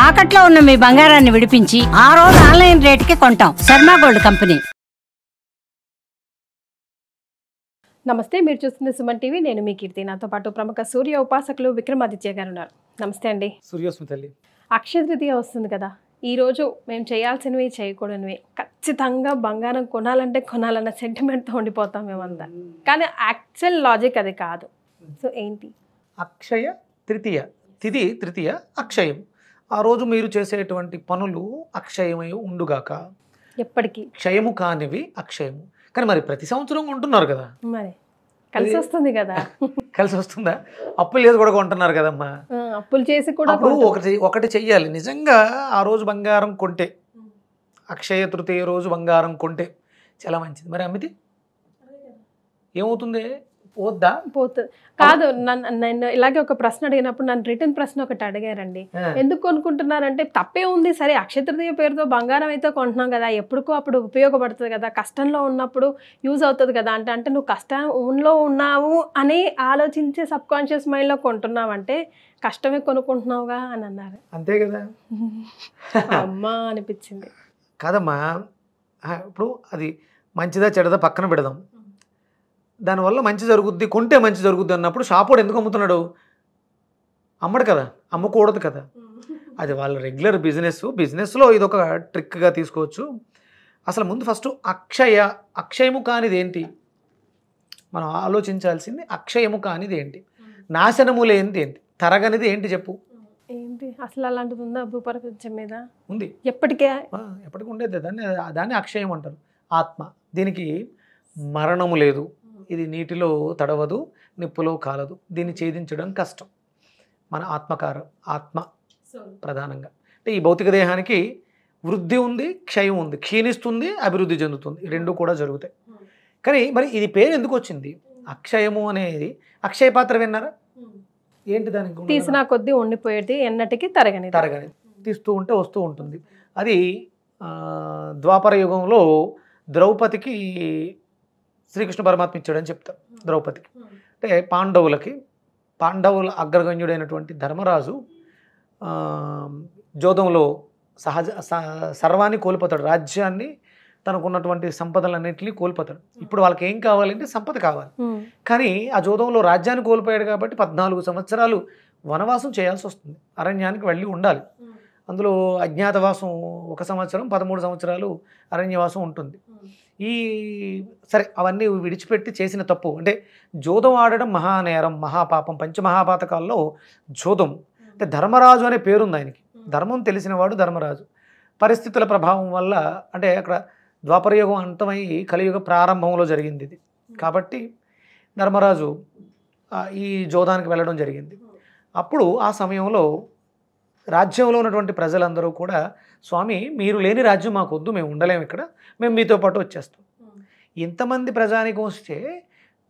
తాకట్లో ఉన్న మీ బంగారాన్ని విడిపించి ఆ రోజు ఆన్లైన్ రేటుకి కొంటాం. Sharma gold company. నమస్తే, మీరు చూస్తుంది సుమన్ టీవీ. నేను మీ కీర్తి. నాతో పాటు ప్రముఖ సూర్య ఉపాసకులు విక్రమాదిత్య గారు ఉన్నారు. నమస్తే అండి. సూర్యోస్మి తల్లి. అక్షయ తృతీయ వస్తుంది కదా, ఈరోజు మేము చేయాల్సినవి చేయకూడనివి ఖచ్చితంగా బంగారం కొనాలన్న సెంటిమెంట్తో ఉండిపోతాం మేమంతా. కానీ యాక్చువల్ లాజిక్ అది కాదు. సో ఏంటి? అక్షయ తృతీయ, తిథి తృతీయ, అక్షయం. ఆ రోజు మీరు చేసేటువంటి పనులు అక్షయమై ఉండుగాక. ఎప్పటికీ క్షయము కానివి అక్షయము. కానీ మరి ప్రతి సంవత్సరం కొంటున్నారు కదా, మరి కలిసి వస్తుంది కదా. కలిసి వస్తుందా? అప్పులు లేదు కూడా కొంటున్నారు కదమ్మా. అప్పులు చేసి కూడా ఒకటి చెయ్యాలి. నిజంగా ఆ రోజు బంగారం కొంటే, అక్షయ తృతీయ రోజు బంగారం కొంటే చాలా మంచిది. మరి అమ్మితే ఏమవుతుంది? పోద్దా? పోతుంది కాదు. నేను ఇలాగే ఒక ప్రశ్న అడిగినప్పుడు నన్ను రిటర్న్ ప్రశ్న ఒకటి అడిగారండి. ఎందుకు కొనుక్కుంటున్నారంటే తప్పే ఉంది, సరే అక్షయ తృతీయ పేరుతో బంగారం అయితే కొంటున్నాం కదా, ఎప్పుడుకో అప్పుడు ఉపయోగపడుతుంది కదా, కష్టంలో ఉన్నప్పుడు యూజ్ అవుతుంది కదా అంటే నువ్వు కష్టంలో ఉన్నావు అని ఆలోచించే సబ్ కాన్షియస్ మైండ్లో కొంటున్నావంటే కష్టమే కొనుక్కుంటున్నావుగా అని అన్నారు. అంతే కదా. అమ్మా అనిపించింది. కాదమ్మా, ఇప్పుడు అది మంచిదా చెడదా పక్కన పెడదాం. దానివల్ల మంచి జరుగుద్ది, కొంటే మంచి జరుగుద్ది అన్నప్పుడు షాపోడు ఎందుకు అమ్ముతున్నాడు? అమ్మడు కదా, అమ్మకూడదు కదా. అది వాళ్ళ రెగ్యులర్ బిజినెస్లో ఇదొక ట్రిక్గా తీసుకోవచ్చు. అసలు ముందు ఫస్ట్ అక్షయము కానిది ఏంటి మనం ఆలోచించాల్సింది. అక్షయము కానిది ఏంటి? నాశనము లేనిది ఏంటి? తరగనిది ఏంటి చెప్పు. ఏంటి అసలు అలాంటిది ఉందా భూప్రపంచం మీద? ఉంది, ఎప్పటికీ ఉండేది. దాన్ని అక్షయం అంటారు. ఆత్మ. దీనికి మరణము లేదు. ఇది నీటిలో తడవదు, నిప్పులో కాలదు. దీన్ని ఛేదించడం కష్టం. మన ఆత్మ ప్రధానంగా అంటే ఈ భౌతిక దేహానికి వృద్ధి ఉంది, క్షయం ఉంది, క్షీణిస్తుంది, అభివృద్ధి చెందుతుంది. ఈ రెండు కూడా జరుగుతాయి. కానీ మరి ఇది పేరు ఎందుకు వచ్చింది? అక్షయము అనేది. అక్షయ పాత్ర విన్నారా? ఏంటి దానికి? తీసిన కొద్దీ ఉండిపోయేది, ఎన్నటికీ తరగని తీస్తూ ఉంటే వస్తూ ఉంటుంది. అది ద్వాపర యుగంలో ద్రౌపదికి శ్రీకృష్ణ పరమాత్మ ఇచ్చాడని చెప్తారు. ద్రౌపదికి అంటే పాండవుల అగ్రగణ్యుడైనటువంటి ధర్మరాజు జోదంలో సర్వాన్ని కోల్పోతాడు. రాజ్యాన్ని, తనకున్నటువంటి సంపదలన్నింటినీ కోల్పోతాడు. ఇప్పుడు వాళ్ళకి ఏం కావాలంటే సంపద కావాలి. కానీ ఆ జోదంలో రాజ్యాన్ని కోల్పోయాడు కాబట్టి 14 సంవత్సరాలు వనవాసం చేయాల్సి వస్తుంది. అరణ్యానికి వెళ్ళి ఉండాలి. అందులో అజ్ఞాతవాసం 1 సంవత్సరం, 13 సంవత్సరాలు అరణ్యవాసం ఉంటుంది. సరే అవన్నీ విడిచిపెట్టి చేసిన తప్పు అంటే జోదం ఆడడం మహానేరం, మహాపాపం. పంచమహాపాతకాల్లో జోదం అంటే ధర్మరాజు అనే పేరుంది ఆయనకి. ధర్మం తెలిసినవాడు ధర్మరాజు. పరిస్థితుల ప్రభావం వల్ల అంటే అక్కడ ద్వాపరయుగం అంతమై కలియుగ ప్రారంభంలో జరిగింది ఇది. కాబట్టి ధర్మరాజు ఈ జోదానికి వెళ్ళడం జరిగింది. అప్పుడు ఆ సమయంలో రాజ్యంలో ఉన్నటువంటి ప్రజలందరూ కూడా, స్వామి మీరు లేని రాజ్యం మాకు వద్దు, మేము ఉండలేము ఇక్కడ, మేము మీతో పాటు వచ్చేస్తాం. ఇంతమంది ప్రజానికి వస్తే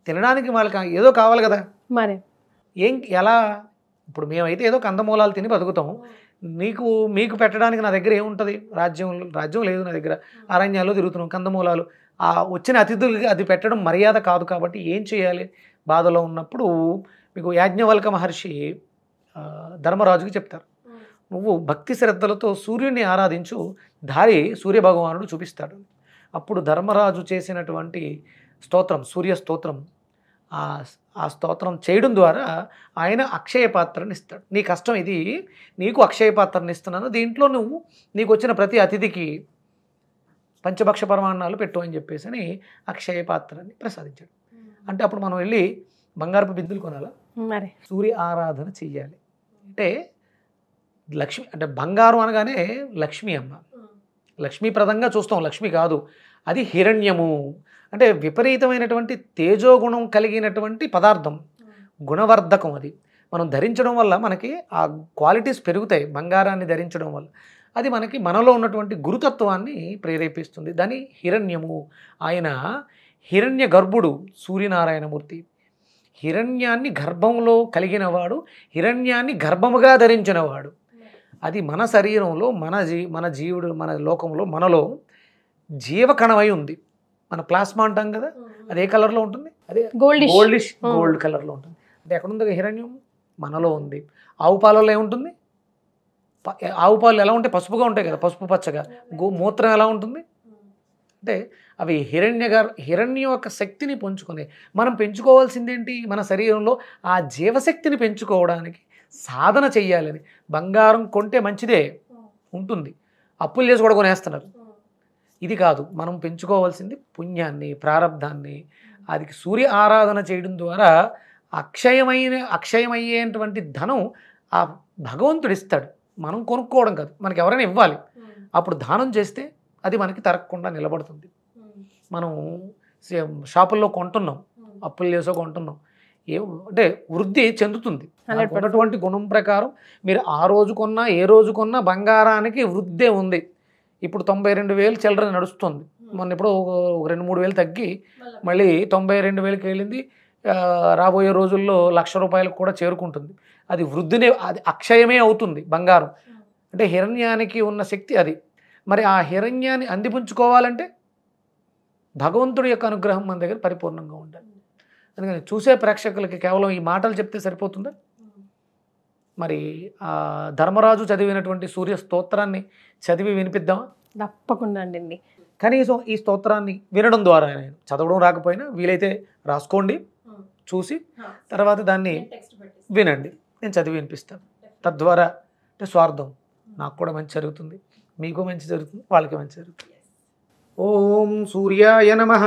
తినడానికి వాళ్ళకి ఏదో కావాలి కదా. మరి ఎలా? ఇప్పుడు మేమైతే ఏదో కందమూలాలు తిని బతుకుతాం. మీకు పెట్టడానికి నా దగ్గర ఏముంటుంది? రాజ్యం లేదు నా దగ్గర. అరణ్యాల్లో తిరుగుతున్నాం, కందమూలాలు. ఆ వచ్చిన అతిథులకి అది పెట్టడం మర్యాద కాదు. కాబట్టి ఏం చేయాలి? బాధలో ఉన్నప్పుడు మీకు యాజ్ఞవల్క మహర్షి ధర్మరాజుకి చెప్తారు, నువ్వు భక్తి శ్రద్ధలతో సూర్యుడిని ఆరాధించు, దారి సూర్యభగవానుడు చూపిస్తాడు. అప్పుడు ధర్మరాజు చేసినటువంటి స్తోత్రం, సూర్య స్తోత్రం, ఆ స్తోత్రం చేయడం ద్వారా ఆయన అక్షయ పాత్రని ఇస్తాడు. నీ కష్టం ఇది, నీకు అక్షయ పాత్రని ఇస్తున్నాను, దీంట్లో నీకు వచ్చిన ప్రతి అతిథికి పంచభక్ష పరమాన్నాలు పెట్టు అని చెప్పేసి అని అక్షయ పాత్రని ప్రసాదించాడు. అంటే అప్పుడు మనం వెళ్ళి బంగారపు బిందులు కొనాలా? మరి సూర్య ఆరాధన చెయ్యాలి. అంటే లక్ష్మి అంటే బంగారం అనగానే లక్ష్మి అమ్మ, లక్ష్మీప్రదంగా చూస్తాం. లక్ష్మి కాదు, అది హిరణ్యము. అంటే విపరీతమైనటువంటి తేజోగుణం కలిగినటువంటి పదార్థం, గుణవర్ధకం. అది మనం ధరించడం వల్ల మనకి ఆ క్వాలిటీస్ పెరుగుతాయి. బంగారాన్ని ధరించడం వల్ల అది మనలో ఉన్నటువంటి గురుతత్వాన్ని ప్రేరేపిస్తుంది. దాని హిరణ్యము. ఆయన హిరణ్య గర్భుడు సూర్యనారాయణమూర్తి. హిరణ్యాన్ని గర్భంలో కలిగినవాడు, హిరణ్యాన్ని గర్భముగా ధరించినవాడు. అది మన శరీరంలో, మన జీవుడు, మన లోకంలో, మనలో జీవకణమై ఉంది. మన ప్లాస్మా అంటాం కదా, అదే కలర్లో ఉంటుంది. అదే గోల్డ్ కలర్లో ఉంటుంది. అంటే ఎక్కడుంది హిరణ్యం? మనలో ఉంది. ఆవు పాలలో ఏముంటుంది? ఆవు పాలు ఎలా ఉంటాయి, పసుపుగా ఉంటాయి కదా, పసుపు పచ్చగా. మూత్రం ఎలా ఉంటుంది అంటే అవి హిరణ్యం యొక్క శక్తిని పెంచుకునే. మనం పెంచుకోవాల్సింది ఏంటి, మన శరీరంలో ఆ జీవశక్తిని పెంచుకోవడానికి సాధన చెయ్యాలని. బంగారం కొంటే మంచిదే ఉంటుంది, అప్పులు చేసి కూడా కొనేస్తున్నారు. ఇది కాదు, మనం పెంచుకోవాల్సింది పుణ్యాన్ని, ప్రారబ్ధాన్ని. అది సూర్య ఆరాధన చేయడం ద్వారా అక్షయమయ్యేటువంటి ధనం ఆ భగవంతుడు ఇస్తాడు. మనం కొనుక్కోవడం కాదు, మనకి ఎవరైనా ఇవ్వాలి. అప్పుడు దానం చేస్తే అది మనకి తరగకుండా నిలబడుతుంది. మనం షాపుల్లో కొంటున్నాం, అప్పులు చేసో కొంటున్నాం, అంటే వృద్ధి చెందుతుంది. ఉన్నటువంటి గుణం ప్రకారం మీరు ఆ రోజు కొన్నా ఏ రోజు కొన్నా బంగారానికి వృద్ధే ఉంది. ఇప్పుడు 92,000 చిల్లర నడుస్తుంది. మొన్న ఇప్పుడు 2-3 వేలు తగ్గి మళ్ళీ 92,000కి వెళ్ళింది. రాబోయే రోజుల్లో ₹1,00,000 కూడా చేరుకుంటుంది. అది వృద్ధినే, అది అక్షయమే అవుతుంది బంగారం. అంటే హిరణ్యానికి ఉన్న శక్తి అది. మరి ఆ హిరణ్యాన్ని అందిపుంచుకోవాలంటే భగవంతుడి యొక్క అనుగ్రహం మన దగ్గర పరిపూర్ణంగా ఉండాలి. అందుకని చూసే ప్రేక్షకులకి కేవలం ఈ మాటలు చెప్తే సరిపోతుందా? మరి ఆ ధర్మరాజు చదివినటువంటి సూర్య స్తోత్రాన్ని చదివి వినిపిద్దామా? తప్పకుండా అండి. కనీసం ఈ స్తోత్రాన్ని వినడం ద్వారా, చదవడం రాకపోయినా వీలైతే రాసుకోండి, చూసి తర్వాత దాన్ని వినండి. నేను చదివి వినిపిస్తాను. తద్వారా అంటే స్వార్థం, నాకు కూడా మంచి జరుగుతుంది, మీకు మంచి జరుగుతుంది, వాళ్ళకి మంచి జరుగుతుంది. ఓం సూర్యాయ నమః.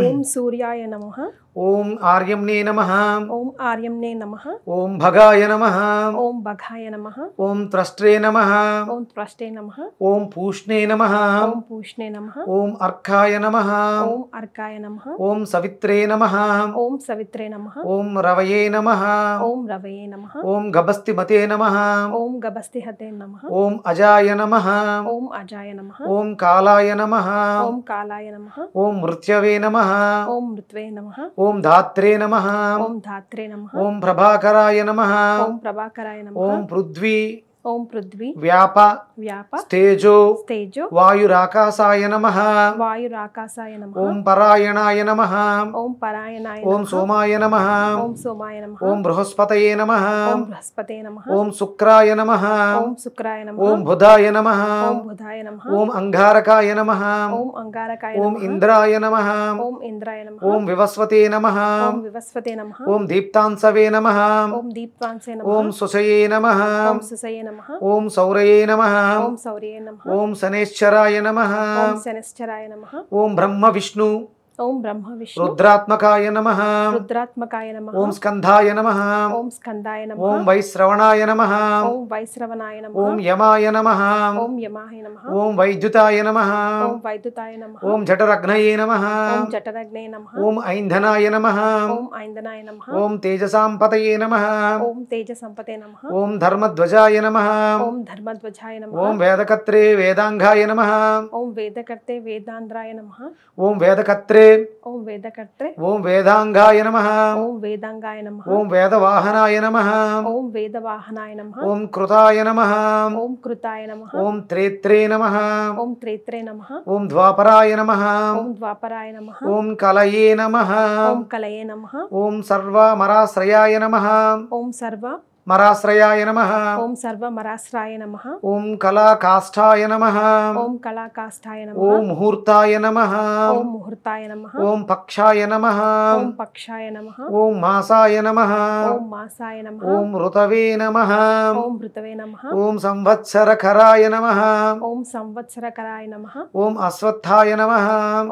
ఓం సూర్యాయ నమః. ఓం ఆర్యమ్నే నమః. ఓం ఆర్యమ్నే నమః. ఓం భగాయ నమః. ఓం భగాయ నమః. ఓం త్రష్ట్రే నమః. ఓం త్రష్టే నమః. ఓం పూష్ణే నమః. ఓం పూష్ణే నమః. ఓం అర్కాయ నమః. ఓం అర్కాయ నమః. ఓం సవిత్రే నమః. ఓం సవిత్రే నమః. ఓం రవయే నమః. ఓం రవయే నమః. ఓం గభస్తిమతే నమః. ఓం గభస్తిహతే నమః. ఓం అజాయ నమః. ఓం అజాయ నమః. ఓం కాలాయ నమః. ఓం కాలాయ నమః. ఓం మృత్యవే నమః. ఓం మృత్వే నమః. ఓం ధాత్రే నమః. ఓం ధాత్రే నమః. ఓం ప్రభాకరాయ నమః. ఓం ప్రభాకరాయ నమః. ఓం పృథ్వీ ఓం పృథ్వీ వ్యాప వ్యాప స్తేజో స్తేజో వాయురాకాశాయ నమః. వాయురాకాశాయ నమః. ఓం పరాయణాయ నమః. ఓం పరాయణాయ ఓం నమః. సోమాయ నమః. ఓం సోమాయ నమః. ఓం బృహస్పతయే నమః. ఓం బృహస్పతే నమః. ఓం శుక్రాయ నమః. ఓం శుక్రాయ నమః. ఓం బుధాయ నమః. ఓం బుధాయ నమః. ఓం అంగారకాయ నమః. ఓం అంగారకాయ ఓం నమః. ఇంద్రాయ నమః. ఓం ఇంద్రాయ నమః. ఓం వివస్వతే నమః. ఓం వివస్వతే నమః. ఓం దీప్తాంసవే నమః. ఓం దీప్వాంసే నమః. ఓం సుషయే నమః. ఓం సుసయే నమః. ఓం సౌరయే నమః. ఓం సౌర్యే నమః. ఓం శనేశ్వరాయ నమః. ఓం శనిశ్చరాయ నమః. ఓం బ్రహ్మ విష్ణు ఓం బ్రహ్మ విష్ణు రుద్రాత్మకాయ నమః. రుద్రాత్మకాయ నమః. ఓం స్కంధాయ నమః. ఓం స్కందాయ నమః. ఓం వైశ్రవణాయ నమః. ఓం వైశ్రవణాయ నమః. ఓం యమాయ నమః. ఓం యమాయ నమః. ఓం వైద్యుతాయ నమః. ఓం వైద్యుతాయ నమః. ఓం జఠరగ్నయే నమః. ఓం జఠరగ్నే నమః. ఓం ఐంధనాయ నమః. ఓం ఐందనాయ నమః. ఓం తేజసాంపతయే నమః. ఓం తేజసంపతే నమః. ఓం ధర్మధ్వజాయ నమః. ఓం ధర్మధ్వజాయ నమః. ఓం వేదకర్త్రే వేదాంగాయ నమః. ఓం వేదకర్తే వేదాంధ్రాయ నమః. ఓం వేదకర్త్రే ఓం వేదకర్తే ఓం వేదాంగాయ నమః. ఓం వేదాంగాయ నమః. ఓం వేదవాహనాయ నమః. ఓం వేదవాహనాయ నమః. ఓం కృతాయ నమః. ఓం కృతాయ నమః. ఓం త్రేత్రే నమః. ఓం త్రేత్రే నమః. ఓం ద్వాపరాయ నమః. ఓం ద్వాపరాయ నమః. ఓం కలయే నమః. ఓం కలయే నమః. ఓం సర్వమరాశ్రయాయ నమః. ఓం సర్వ మరాశ్రయాయ నమః. ఓం సర్వమరాశ్రాయ నమః. ఓం కళాకాష్ఠాయ నమః. ఓం కళాకాష్ఠాయ నమః. ఓం ముహూర్తాయ నమః. ఓం ముహూర్తాయ నమః. ఓం పక్షాయ నమః. ఓం పక్షాయ నమః. ఓం మాసాయ నమః. ఓం మాసాయ నమః. ఓం ఋతవే నమః. ఓం ఋతవే నమః. ఓం సంవత్సరకరాయ నమః. ఓం సంవత్సరకరాయ నమః. ఓం అశ్వత్థాయ నమః.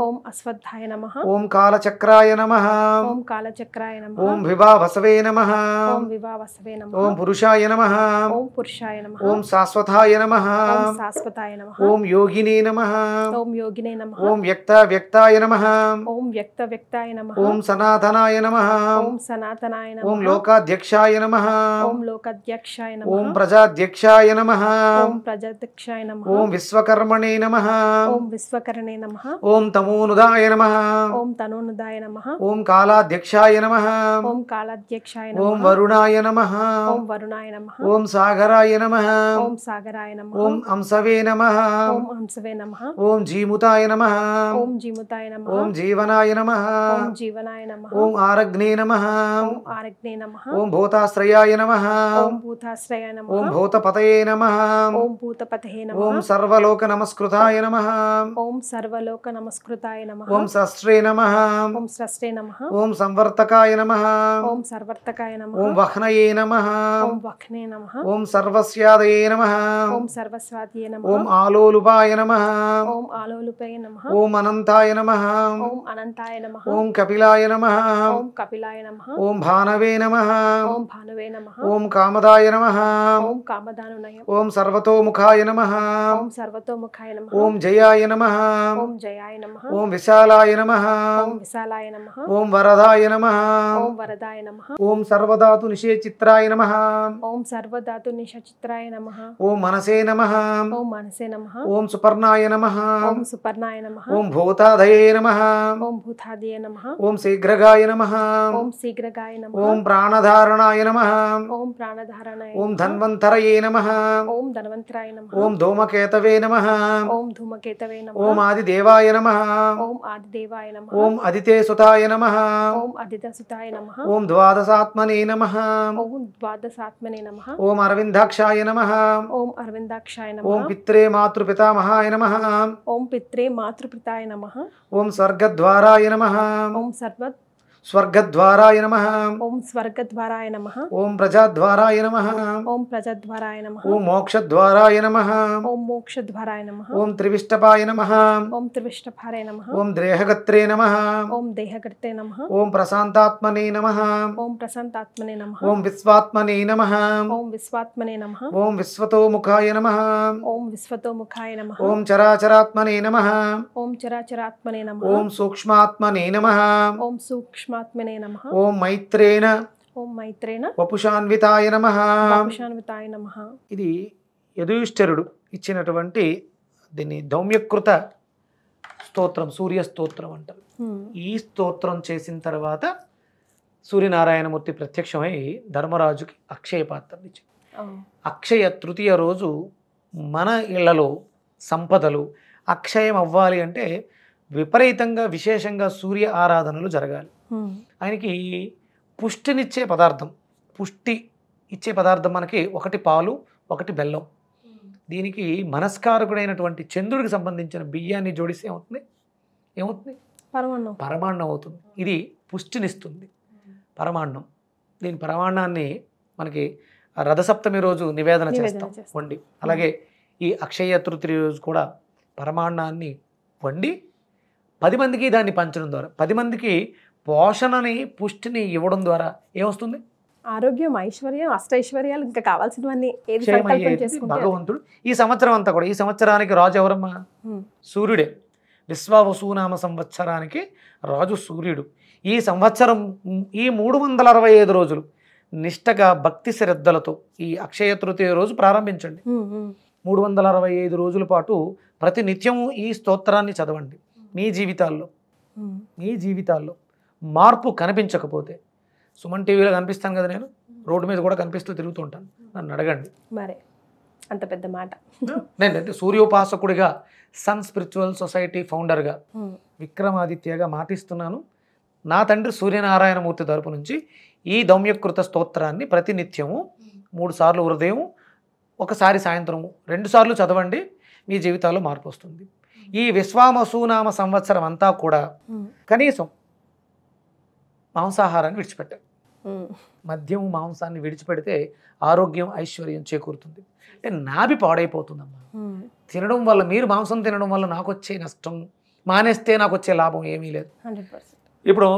ఓం అశ్వత్థాయ నమః. ఓం కాలచక్రాయ నమః. ఓం కాలచక్రాయ నమః. ఓం విభావసవే నమః. ఓం వివావసవే నమః. ఓం పురుషాయ నమః. ఓం పురుషాయ నమః. ఓం శాశ్వతాయ నమః. ఓం శాశ్వతాయ నమః. ఓం యోగినే నమః. ఓం యోగినే నమః. ఓం వ్యక్తాయ నమః. ఓం వ్యక్తాయ నమః. ఓం సనాతనాయ నమః. ఓం సనాతనాయ నమః. ఓం లోకాధ్యక్షాయ నమః. ఓం లోకాధ్యక్షాయ నమః. ఓం ప్రజాధ్యక్షాయ నమః. ఓం ప్రజాధ్యక్షాయ నమః. ఓం విశ్వకర్మణే నమః. ఓం విశ్వకరణే నమః. ఓం తమోనుదాయ నమః. ఓం తనోనుదాయ నమః. ఓం కాలాధ్యక్షాయ నమః. ఓం కాలాధ్యక్షాయ ఓం నమః. వరుణాయ నమః. ఓం వరుణాయ నమః ఓం సాగరాయ నమః ఓం సాగరాయ నమః ఓం అంసవే నమః ఓం హంసవే నమః ఓం జీముతాయ నమః ఓం జీముతాయ నమః ఓం జీవనాయ నమః ఓం జీవనాయ నమః ఓం ఆరగ్నే నమః ఓం ఆరగ్నే నమః ఓం భూతాశ్రయాయ నమః ఓం భూతాశ్రయాయ నమః ఓం భూతపతయే నమః ఓం భూతపతయే నమః ఓం సర్వలోక నమస్కృతాయ నమః ఓం సర్వలోక నమస్కృతాయ నమః ఓం సస్త్రే నమః ఓం స్రష్టే నమః ఓం సంవర్తకాయ నమః ఓం సర్వర్తకాయ నమః ఓం వహ్నయే నమః ఓం వఖ్నే నమః ఓం సర్వస్యాదయే నమః ఓం సర్వస్వాతియే నమః ఓం ఆలోలుపాయ నమః ఓం ఆలోలుపయ నమః ఓం అనంతాయ నమః ఓం అనంతాయ నమః ఓం కపిలాయ నమః ఓం కపిలాయ నమః ఓం భానవే నమః ఓం భానువే నమః ఓం కామదాయ నమః ఓం కామదానునయ ఓం సర్వతోముఖాయ నమః ఓం సర్వతోముఖాయ నమః ఓం జయాయ నమః ఓం జయాయ నమః ఓం విశాలాయ నమః ఓం విశాలాయ నమః ఓం వరదాయ నమః ఓం వరదాయ నమః ఓం సర్వధాతు నిషేచిత్రాయ నమః ఓం సర్వధాతు నిషచిత్రాయ నమః ఓం మనసే నమః ఓం మనసే నమః ఓం సుపర్ణాయ నమః ఓం సుపర్ణాయ నమః ఓం భూతాదయే నమః ఓం భూతాదియే నమః ఓం శీఘ్రగాయ నమః ఓం శీఘ్రగాయ నమః ఓం ప్రాణధారణాయ నమః ఓం ప్రాణధారణాయ ఓం ధన్వంతరయే నమః ఓం ధన్వంతరాయ నమః ఓం ధూమకేతవే నమః ఓం ధూమకేతవే నమః ఓం ఆదిదేవాయ నమః ఓం ఆదిదేవాయ నమః ఓం అదితే సుతాయ నమః ఓం అదితసుతాయ నమః ఓం ద్వాదశాత్మనే నమః ఓం ద్వాదశాత్మనే నమః ఓం అరవిందాక్షాయ నమః ఓం అరవిందాక్షాయ ఓం నమః పిత్రే మాతృపితామహాయ నమః ఓం పిత్రే మాతృపితాయ నమః ఓం స్వర్గద్వారాయ నమః ఓం స్వర్గద్వారాయ నమః ఓం స్వర్గద్వారాయ నమః ఓం ప్రజాద్వారాయ నమః ఓం ప్రజద్వారాయ నమః ఓం మోక్షద్వారాయ నమః ఓం మోక్షద్వారాయ నమః ఓం త్రివిష్టపాయ నమః ఓం త్రివిష్టభారాయ నమః ఓం దేహగత్రే నమః ఓం దేహకర్తే నమః ఓం ప్రశాంతాత్మనే నమః ఓం ప్రశాంతాత్మనే నమః ఓం విశ్వాత్మనే నమః ఓం విశ్వాత్మనే నమః ఓం విశ్వతోముఖాయ నమః ఓం విశ్వతోముఖాయ నమః ఓం చరాచరాత్మనే నమః ఓం చరాచరాత్మనే నమః ఓం సూక్ష్మాత్మనే నమః ఓం సూక్ష్మాత్మనే నమః ఓం మైత్రేణ ఓం మైత్రేణ వపుషాన్వితాయ నమః వాపుషాన్వితాయ నమః. ఇది యదుయుష్ఠరుడు ఇచ్చినటువంటి దీన్ని దౌమ్యకృత స్తోత్రం, సూర్య స్తోత్రం అంటారు. ఈ స్తోత్రం చేసిన తర్వాత సూర్యనారాయణమూర్తి ప్రత్యక్షమై ధర్మరాజుకి అక్షయ పాత్రని ఇచ్చారు. అక్షయ తృతీయ రోజు మన ఇళ్లలో సంపదలు అక్షయం అవ్వాలి అంటే విపరీతంగా విశేషంగా సూర్య ఆరాధనలు జరగాలి. ఆయనకి పుష్టినిచ్చే పదార్థం, పుష్టి ఇచ్చే పదార్థం మనకి ఒకటి పాలు, ఒకటి బెల్లం. దీనికి మనస్కారకుడైనటువంటి చంద్రుడికి సంబంధించిన బియ్యాన్ని జోడిస్తే ఏమవుతుంది? పరమాన్నం అవుతుంది. ఇది పుష్టినిస్తుంది పరమాన్నం. దీని పరమాన్నాన్ని మనకి రథసప్తమి రోజు నివేదన చేస్తాం వండి. అలాగే ఈ అక్షయ తృతీయ రోజు కూడా పరమాన్నాన్ని వండి 10 మందికి దాన్ని పంచడం ద్వారా, 10 మందికి పోషణని పుష్టిని ఇవ్వడం ద్వారా ఏమొస్తుంది? ఆరోగ్యం, ఐశ్వర్యం, అష్టైశ్వర్యాలు, ఇంకా కావాల్సినవన్నీ భగవంతుడు ఈ సంవత్సరం అంతా కూడా, ఈ సంవత్సరానికి రాజు ఎవరమ్మా? సూర్యుడే. విశ్వావసునామ సంవత్సరానికి రాజు సూర్యుడు. ఈ సంవత్సరం ఈ 365 రోజులు నిష్టగా భక్తి శ్రద్ధలతో ఈ అక్షయ తృతీయ రోజు ప్రారంభించండి. 365 రోజుల పాటు ప్రతి నిత్యము ఈ స్తోత్రాన్ని చదవండి. మీ జీవితాల్లో మార్పు కనిపించకపోతే, సుమన్ టీవీలో కనిపిస్తాను కదా, నేను రోడ్డు మీద కూడా కనిపిస్తూ తిరుగుతూ ఉంటాను, నన్ను అడగండి. మరే అంత పెద్ద మాట. నేనంటే సూర్యోపాసకుడిగా, సన్ స్పిరిచువల్ సొసైటీ ఫౌండర్గా, విక్రమాదిత్యగా మాటిస్తున్నాను. నా తండ్రి సూర్యనారాయణమూర్తి తరపు నుంచి ఈ దౌమ్యకృత స్తోత్రాన్ని ప్రతినిత్యము 3 సార్లు ఉదయం, 1 సారి సాయంత్రము, 2 సార్లు చదవండి. మీ జీవితాల్లో మార్పు వస్తుంది. ఈ విశ్వావసునామ సంవత్సరం అంతా కూడా కనీసం మాంసాహారాన్ని విడిచిపెట్టాలి. మద్యము, మాంసాన్ని విడిచిపెడితే ఆరోగ్యం, ఐశ్వర్యం చేకూరుతుంది. అంటే నాభి పాడైపోతుందమ్మా తినడం వల్ల. మీరు మాంసం తినడం వల్ల నాకు వచ్చే నష్టం, మానేస్తే నాకు వచ్చే లాభం ఏమీ లేదు. 100%. ఇప్పుడు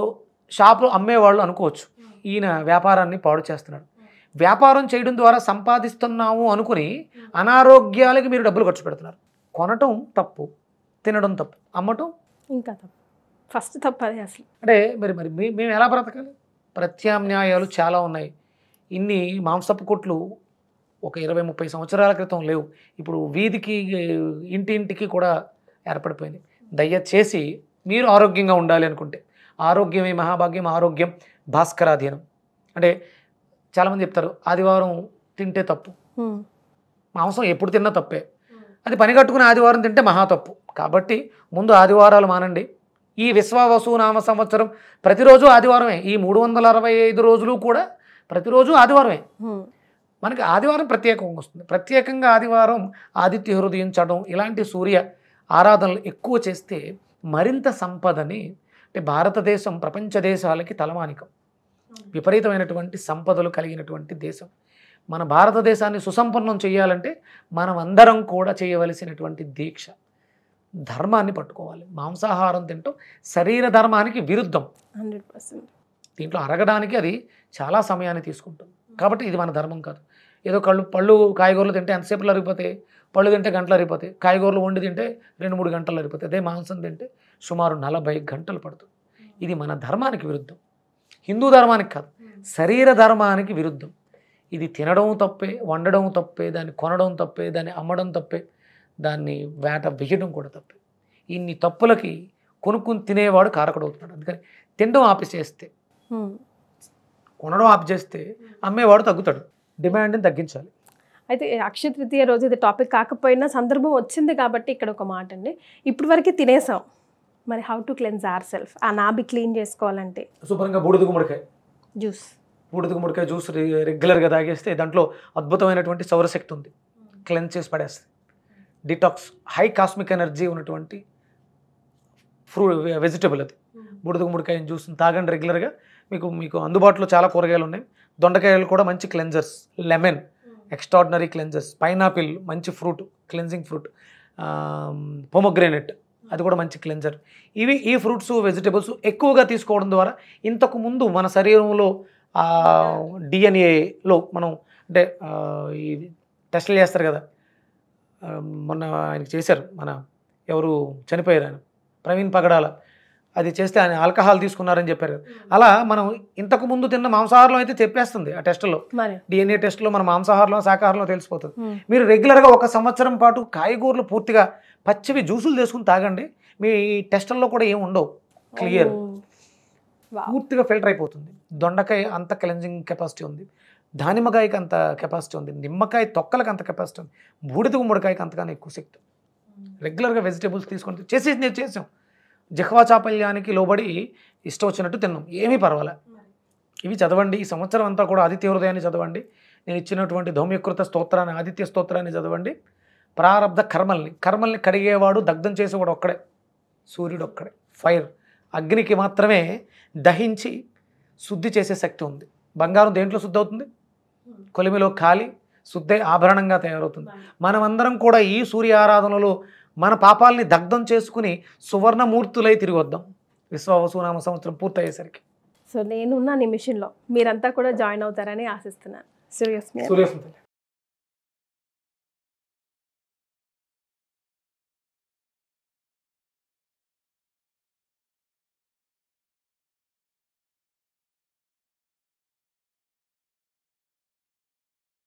షాపు అమ్మేవాళ్ళు అనుకోవచ్చు, ఈయన వ్యాపారాన్ని పాడు చేస్తున్నాడు. వ్యాపారం చేయడం ద్వారా సంపాదిస్తున్నాము అనుకుని అనారోగ్యాలకి మీరు డబ్బులు ఖర్చు పెడుతున్నారు. కొనటం తప్పు, తినడం తప్పు, అమ్మటం ఇంకా తప్పు. ఫస్ట్ తప్పదే అసలు. అంటే మరి మేము ఎలా బ్రతకాలి? ప్రత్యామ్నాయాలు చాలా ఉన్నాయి. ఇన్ని మాంసపు కొట్లు ఒక 20-30 సంవత్సరాల క్రితం లేవు. ఇప్పుడు వీధికి, ఇంటింటికి కూడా ఏర్పడిపోయింది. దయచేసి మీరు ఆరోగ్యంగా ఉండాలి అనుకుంటే, ఆరోగ్యమే మహాభాగ్యం, ఆరోగ్యం భాస్కరాధీనం. అంటే చాలామంది చెప్తారు ఆదివారం తింటే తప్పు, మాంసం ఎప్పుడు తిన్నా తప్పే, అది పని కట్టుకుని ఆదివారం తింటే మహా తప్పు. కాబట్టి ముందు ఆదివారాలు మానండి. ఈ విశ్వావసునామ సంవత్సరం ప్రతిరోజు ఆదివారమే, ఈ 365 రోజులు కూడా ప్రతిరోజు ఆదివారమే. మనకి ఆదివారం ప్రత్యేకంగా వస్తుంది. ప్రత్యేకంగా ఆదివారం ఆదిత్య హృదయించడం ఇలాంటి సూర్య ఆరాధనలు ఎక్కువ చేస్తే మరింత సంపదని, అంటే భారతదేశం ప్రపంచ దేశాలకి తలమానికం, విపరీతమైనటువంటి సంపదలు కలిగినటువంటి దేశం. మన భారతదేశాన్ని సుసంపన్నం చేయాలంటే మనం అందరం కూడా చేయవలసినటువంటి దీక్ష ధర్మాన్ని పట్టుకోవాలి. మాంసాహారం తింటాం శరీర ధర్మానికి విరుద్ధం. 100%. దీంట్లో అరగడానికి అది చాలా సమయాన్ని తీసుకుంటుంది. కాబట్టి ఇది మన ధర్మం కాదు. ఏదో పళ్ళు కాయగూరలు తింటే ఎంతసేపులు అరిగిపోతాయి, పళ్ళు తింటే గంటలు అరిగిపోతాయి, కాయగూరలు వండి తింటే 2-3 గంటలు అరిగిపోతాయి. అదే మాంసం తింటే సుమారు 40 గంటలు పడుతుంది. ఇది మన ధర్మానికి విరుద్ధం, హిందూ ధర్మానికి కాదు, శరీర ధర్మానికి విరుద్ధం. ఇది తినడం తప్పే, వండడం తప్పే, దాన్ని కొనడం తప్పే, దాన్ని అమ్మడం తప్పే, దాన్ని వేట వేయడం కూడా తప్పే. ఇన్ని తప్పులకి కొనుక్కుని తినేవాడు కారకుడవుతున్నాడు. అందుకని తినడం ఆపిచేస్తే, కొనడం ఆపిచేస్తే అమ్మేవాడు తగ్గుతాడు. డిమాండ్ని తగ్గించాలి. అయితే అక్షయ తృతీయ రోజు ఇది టాపిక్ కాకపోయినా సందర్భం వచ్చింది కాబట్టి ఇక్కడ ఒక మాట అండి. ఇప్పటి వరకు తినేసాం, మరి how to cleanse our self? ఆ నాభి క్లీన్ చేసుకోవాలంటే శుభ్రంగా బూడిద గుమ్మడికాయ జ్యూస్, బూడిద గుమ్మడికాయ జ్యూస్ రెగ్యులర్గా తాగేస్తే దాంట్లో అద్భుతమైనటువంటి సౌరశక్తి ఉంది, క్లెన్స్ చేసి పడేస్తుంది. డిటాక్స్, హై కాస్మిక్ ఎనర్జీ ఉన్నటువంటి వెజిటబుల్ అది. బూడిద గుమ్మడికాయ జ్యూస్ని తాగండి రెగ్యులర్గా. మీకు అందుబాటులో చాలా కూరగాయలు ఉన్నాయి. దొండకాయలు కూడా మంచి cleansers, lemon extraordinary cleansers, pineapple మంచి ఫ్రూట్, క్లెన్జింగ్ ఫ్రూట్, పొమోగ్రేనేట్ అది కూడా మంచి క్లెన్జర్. ఈ ఫ్రూట్స్ వెజిటబుల్స్ ఎక్కువగా తీసుకోవడం ద్వారా ఇంతకు ముందు మన శరీరంలో డిఎన్ఏలో మనం అంటే ఈ టెస్టులు చేస్తారు కదా, మొన్న ఆయనకి చేశారు, మన ఎవరు చనిపోయారు ఆయన, ప్రవీణ్ పగడాల, అది చేస్తే ఆయన ఆల్కహాల్ తీసుకున్నారని చెప్పారు కదా. అలా మనం ఇంతకు ముందు తిన్న మాంసాహారంలో అయితే చెప్పేస్తుంది ఆ టెస్టులో, డిఎన్ఏ టెస్టులో మన మాంసాహారంలో శాకాహారంలో తెలిసిపోతుంది. మీరు రెగ్యులర్గా 1 సంవత్సరం పాటు కాయగూరలు పూర్తిగా పచ్చివి జ్యూసులు చేసుకుని తాగండి, మీ టెస్టుల్లో కూడా ఏమి ఉండవు, క్లియర్ పూర్తిగా ఫిల్టర్ అయిపోతుంది. దొండకాయ అంత క్లెన్జింగ్ కెపాసిటీ ఉంది, దానిమ్మకాయకి అంత కెపాసిటీ ఉంది, నిమ్మకాయ తొక్కలకు అంత కెపాసిటీ ఉంది, బూడిద గుమ్మడికాయకి అంతగానే ఎక్కువ శక్తి. రెగ్యులర్గా వెజిటేబుల్స్ తీసుకొని నేను చేసాం, జిహ్వా చాపల్యానికి లోబడి ఇష్టం వచ్చినట్టు తిన్నాం, ఏమీ పర్వాలే. ఇవి చదవండి, ఈ సంవత్సరం అంతా కూడా ఆదిత్య హృదయాన్ని చదవండి, నేను ఇచ్చినటువంటి ధౌమ్యకృత స్తోత్రాన్ని, ఆదిత్య స్తోత్రాన్ని చదవండి. ప్రారబ్ధ కర్మల్ని కడిగేవాడు, దగ్ధం చేసేవాడు ఒక్కడే, సూర్యుడు ఒక్కడే. ఫైర్, అగ్నికి మాత్రమే దహించి శుద్ధి చేసే శక్తి ఉంది. బంగారం దేంట్లో శుద్ధి అవుతుంది? కొలిమిలో కాలి శుద్ధి ఆభరణంగా తయారవుతుంది. మనమందరం కూడా ఈ సూర్య ఆరాధనలో మన పాపాలని దగ్ధం చేసుకుని సువర్ణమూర్తులై తిరిగి వద్దాం విశ్వావసునామ సంవత్సరం పూర్తయ్యేసరికి. సో నేనున్న నిమిషంలో మీరంతా కూడా జాయిన్ అవుతారని ఆశిస్తున్నాను. సూర్యోస్మి.